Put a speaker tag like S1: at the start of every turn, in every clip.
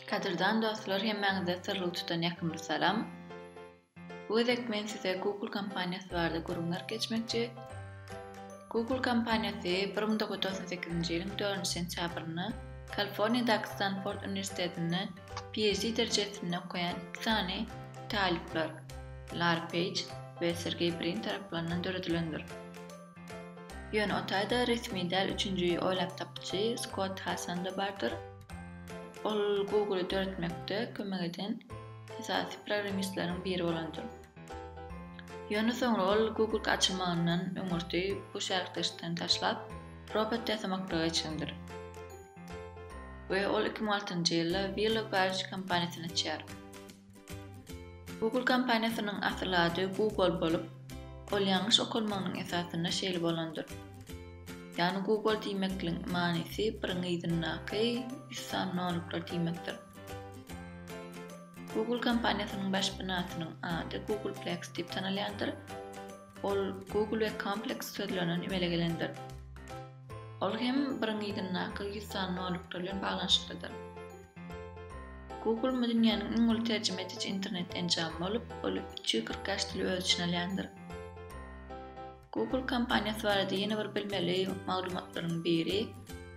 S1: Kadirdan dostlar, hemmäňize sırlyk tutan ýakymly salam. Bu edek men size Google kampaniyasy barada gurulmalar geçmekçi. Google kampaniyasy 1998-nji ýylyň 4-nji sentýabryny Kaliforniýadaky Stanford Üniversitetinde PhD derejesinde okuyan iki tane talipler, Larry Page ve Sergey Brin taraplarından döredilendir. Ýöne otaýda resmi däl 3-nji oýlap tapjy Scott Hassan da bardyr. Ol Google'u döretmekde kömek eden esasy programistlaryň biri bolandyr. Ýöne soňra ol Google açylmagyndan öňürti bu şerhleşden taşlap robot ýasamaklyga geçendir. Ve ol 2006-njy ýylda Willow Barge kampaniýasyny açýar. Google kampaniýasynyň asl ady Google bolup, ol ýalňyş okulmagynyň esasyna şeýle bolandyr. Yani Google diýmekliň manysy biriňiňizinaky sanoluklar diýmekdir. Google kampaniýasynyň başpanasynyň ady Googleplex diýip tanalýandyr. Ol Google we Complex sözlerinden emele gelendir. Ol hem biriňiňizinaky sanoluklar bilen baglanyşyklydyr. Google dünýäniň iň uly terjime edici internet enjamy bolup, ol 240 dil öz içine alýandyr. Google kampaniýasy barada ýene bir bilmeli maglumatlaryň biri,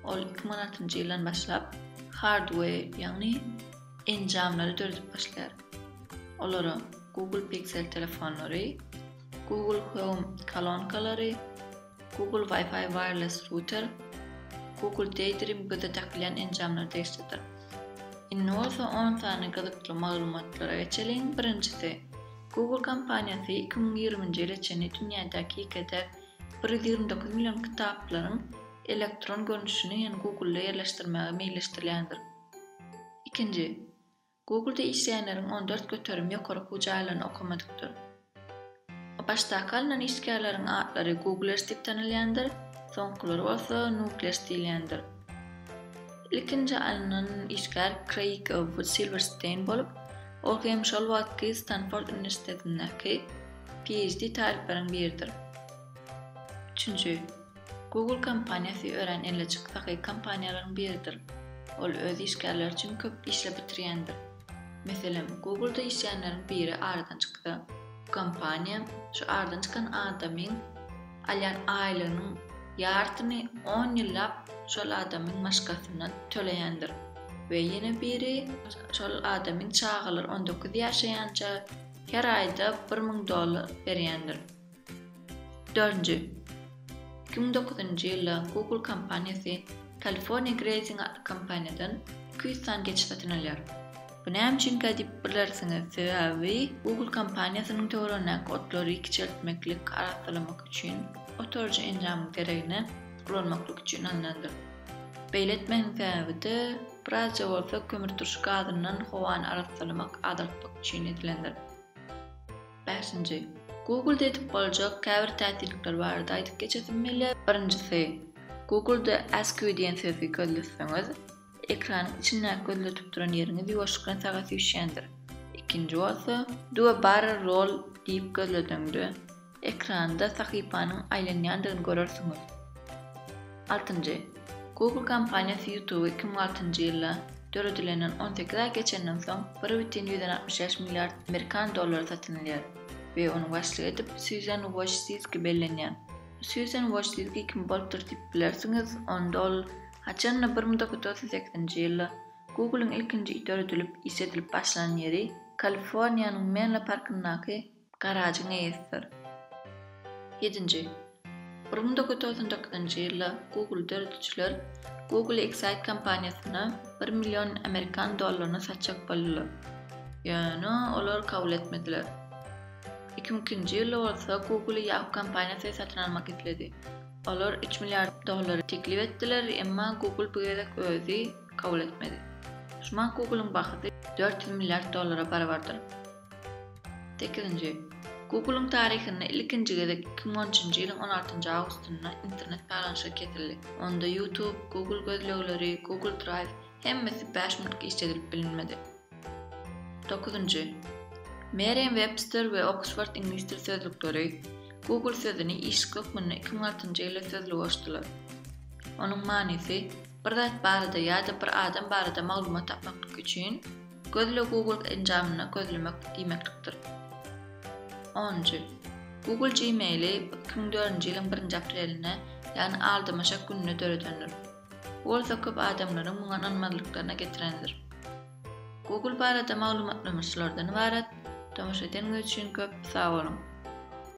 S1: ol 2006-njy ýyldan başlap hardware, ýagny enjamlary döredip başlar. Olara Google Pixel telefonlary, Google Home kolonkalary, Google Wi-Fi wireless router, Google Daydream gibi takılan enjamlar degişdir. Innovaso 10 tane gyzykly maglumatlara geçelim. Birincisi, Google kampaniyasy 2020-nji ýyla çenli dünýädäki gedek 129 milyon kitaplaryň elektron görnüşini ýani Google'da ýerleşdirmäge meýilleşdirilýändir. Ikinji, Google'da işleýänleriň 14 göterim ýokary hujaýlaryny okumadykdyr. Başdaky alynan işgärleriň adlary Google diýip tanalýandyr, soňkulary bolsa Nucleus diýilýändir. İlkinji alynan işgär Craig Silverstein bolup, ol hem şol wagtky Stanford Üniversitetindäki PhD talipleriň biridir. Üçüncü, Google kampaniýasy ören elle çyksaky kampaniýalaryň biridir. Ol öz işgärleri üçin köp işle bitirýändir. Meselem, Google'da işleýänleriň biri aradan çykdy. Bu kampaniýa şu aradan çykan adamyň alýan aýlynyň ýartyny 10 ýyllap şol adamyň maşgasyna töleýändir. Ve yine biri şol adamyň çağılar 19 ýaşaýança her aýda $1000 berýändir. Dördüncü, 2009-njy ýylda Google kampaniýasy California Grazing adly kampaniýadan 200 san geçit satyn alýar. Bu näme üçin diýip bilersiňiz? Sebebi Google kampaniýasynyň töwerenek otlary kiçeltmeklik araşdyrmak üçin otorjy enjam geregine kullanmaklyk üçin alınandyr. Beýletmeň sebäbi de biraz bolsa kömür turşy gazynyň howany araşdyrmak adalyk üçin edilendir. 5-nji, Google'da edip boljak käbir täsirlikler barada aýdyp geçesim. Birinjisi, Google'da Ask You diýen sözi gözleseňiz, ekranyň içinde gözletip duran ýeriňiz ýoşuklan sagasy üşýändir. Ikinji bolsa, Do a Barrel Roll diýip gözleseňiz, ekranda sahypanyň aýlanýandygyny görersiňiz. 6-njy, Google kampaniýasy YouTube 2006-njy ýylda döredilenen 18 ay geçenden soň 1,165 milyar Amerikan dollary satyn alýar we onu başlyk edip Susan Wojcicki bellenýän. Susan Wojcicki kim bolupdyr diýip bilersiňiz, onda ol haçan 1938-nji ýylda Google'yň ilkinji döredilip iş edilip başlanan ýeri Kaliforniýanyň Menlo Parkyndaky garajyň eýesdir. 7-nji, 1999-njy ýylda Google dörediciler Google Excite kampaniýasyna 1 milyon Amerikan dollaryny satjak boldylar. Ýani olar kabul etmediler. 2002-nji ýylda bolsa Google Yahoo kampaniýasy satyn almak istedi. Olar 3 milyar dollary teklip etdiler, emma Google bu ýerek özi kabul etmedi. Şuma Google'yň bahyty 400 milyar dollara barabardyr. 8-nji, Google'yň tarihinde ilkinji gezek 2013-njy ýylyň 16-njy awgustynda internet baglanyşyna getirildi. Onda YouTube, Google gözlegleri, Google Drive hemmesi 5 minutga işledilip bilinmedi. 9-njy, Merriam-Webster we Oxford İnglis dil sözlükleri Google sözüni iş kökmünü 2006-njy ýylda sözlüge goşdylar. Onuň manysy Bir zat barada ýa-da bir adam barada maglumat tapmak üçin gözle Google enjamyna gözlemek diýmekdir. 10. Google Gmail'i 2004-nji ýylyň 1-nji apreline, ýani aldymaşa gününe döredendir. Bu bolsa köp adamlaryň muňa ananmalyklaryna getirendir. Google barada maglumatlamışlardan ibaret. Tomuşa etdiňiz üçin köp sag bolun.